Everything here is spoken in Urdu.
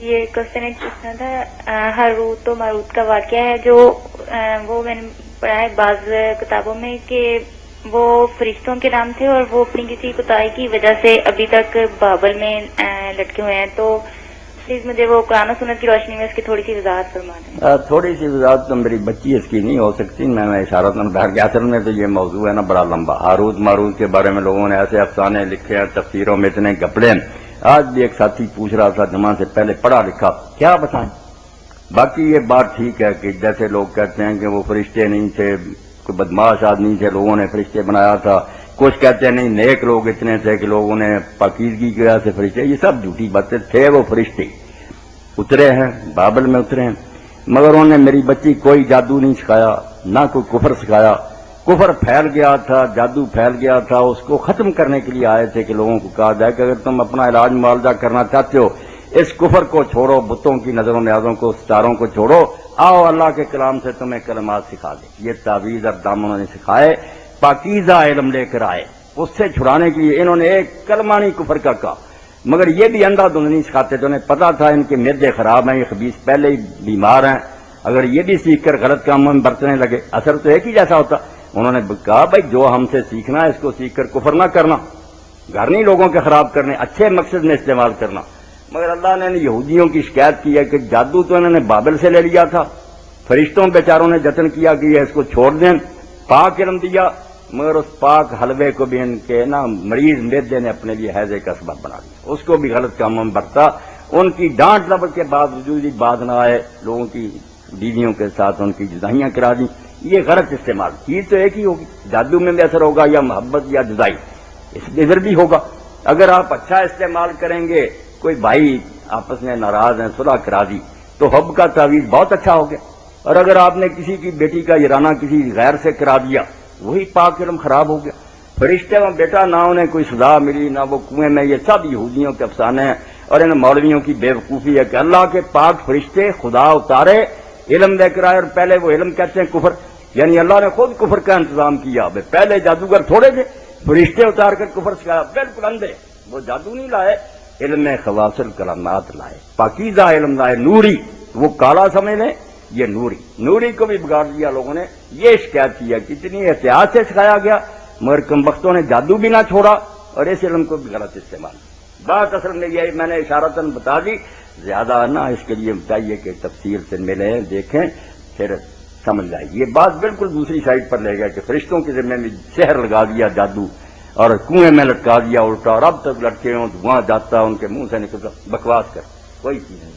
یہ کوشچن ایک پوچھنا تھا، ہاروت و ماروت کا واقعہ ہے جو وہ میں نے پڑھا ہے بعض کتابوں میں کہ وہ فرشتوں کے نام تھے اور وہ اپنی کسی کوتاہی کی وجہ سے ابھی تک بابل میں لٹکے ہوئے ہیں، تو پلیز مجھے وہ قرآن و سنت کی روشنی میں اس کی تھوڑی سی وضاحت فرما دیں۔ تھوڑی سی وضاحت تو میری بچی اس کی نہیں ہو سکتی، میں اشارتاً بہر گیا، اصل میں تو یہ موضوع ہے نا بڑا لمبا۔ ہاروت ماروت کے بارے میں لوگوں نے ایسے افسانے لکھے ہیں، تفسیروں میں اتنے کپڑے ہیں۔ آج بھی ایک ساتھی پوچھ رہا تھا جمعہ سے پہلے پڑھا لکھا، کیا بتائیں؟ باقی یہ بات ٹھیک ہے کہ جیسے لوگ کہتے ہیں کہ وہ فرشتے نہیں تھے، کوئی بدماش آدمی تھے، لوگوں نے فرشتے بنایا تھا، کچھ کہتے ہیں نہیں نیک لوگ اتنے تھے کہ لوگوں نے پاکیزگی کی وجہ سے فرشتے، یہ سب جھوٹی باتیں، تھے وہ فرشتے، اترے ہیں بابل میں اترے ہیں، مگر انہوں نے میری بچی کوئی جادو نہیں سکھایا، نہ کوئی کفر سکھایا۔ کفر پھیل گیا تھا، جادو پھیل گیا تھا، اس کو ختم کرنے کے لیے آئے تھے کہ لوگوں کو کہا جائے کہ اگر تم اپنا علاج معالجہ کرنا چاہتے ہو، اس کفر کو چھوڑو، بتوں کی نظروں نیازوں کو، ستاروں کو چھوڑو، آؤ اللہ کے کلام سے تمہیں کلمات سکھا دے۔ یہ تعویذ اور دام انہوں نے سکھائے، پاکیزہ علم لے کر آئے، اس سے چھڑانے کے لیے انہوں نے ایک کلمہ نہیں کفر کا کہا، مگر یہ بھی اندھا دھند نہیں سکھاتے تھے، انہیں پتا تھا ان کے معدے خراب ہیں، یہ خبیث پہلے ہی بیمار ہیں، اگر یہ بھی سیکھ کر غلط کاموں میں برتنے لگے اثر تو ایک ہی جیسا ہوتا۔ انہوں نے کہا بھائی جو ہم سے سیکھنا ہے اس کو سیکھ کر کفر نہ کرنا، گھر نہیں لوگوں کے خراب کرنے، اچھے مقصد میں استعمال کرنا۔ مگر اللہ نے یہودیوں کی شکایت کی ہے کہ جادو تو انہوں نے بابل سے لے لیا تھا، فرشتوں بیچاروں نے جتن کیا کہ یہ اس کو چھوڑ دیں، پاک علم دیا، مگر اس پاک حلوے کو بھی ان کے نا مریض معدے نے اپنے لیے حیضے کا سبب بنا دیا، اس کو بھی غلط کاموں میں برتا۔ ان کی ڈانٹ ڈپٹ کے باوجود ہی بات نہ آئے، لوگوں کی بیویوں کے ساتھ ان کی جدائیاں کرا دی، یہ غلط استعمال، چیز تو ایک ہی ہوگی، جادو میں بھی اثر ہوگا یا محبت یا جدائی، اس میں ادھر بھی ہوگا۔ اگر آپ اچھا استعمال کریں گے، کوئی بھائی آپس میں ناراض ہیں، صلح کرا دی تو حب کا تعویذ بہت اچھا ہو گیا، اور اگر آپ نے کسی کی بیٹی کا یرانہ کسی غیر سے کرا دیا، وہی پاک علم خراب ہو گیا۔ فرشتے میں بیٹا نہ انہیں کوئی سزا ملی، نہ وہ کنویں میں، یہ سب یہودیوں کے افسانے ہیں، اور ان مولویوں کی بے وقوفی ہے کہ اللہ کے پاک فرشتے خدا اتارے علم لے کر آئے، اور پہلے وہ علم کہتے ہیں کفر، یعنی اللہ نے خود کفر کا انتظام کیا۔ پہلے جادوگر تھوڑے تھے، فرشتے اتار کر کفر سکھایا، بالکل اندھے، وہ جادو نہیں لائے، علم خواصل کلمات لائے، پاکیزہ علم لائے، نوری، وہ کالا سمجھ لیں، یہ نوری کو بھی بگاڑ دیا لوگوں نے۔ یہ شکایت کی ہے کہ اتنی احتیاط سے سکھایا گیا، مگر کمبختوں نے جادو بھی نہ چھوڑا اور اس علم کو بھی غلط استعمال۔ بات اصل میں یہ میں نے اشارتاً بتا دی، زیادہ نہ اس کے لیے چاہیے کہ تفسیر سے ملیں، دیکھیں، پھر سمجھ جائے۔ یہ بات بالکل دوسری سائڈ پر لے گیا کہ فرشتوں کے ذمہ میں سحر لگا دیا، جادو، اور کنویں میں لٹکا دیا الٹا، اور اب تک لٹکے ہوں، دھواں جاتا ان کے منہ سے نکلتا، بکواس کر کوئی چیز نہیں۔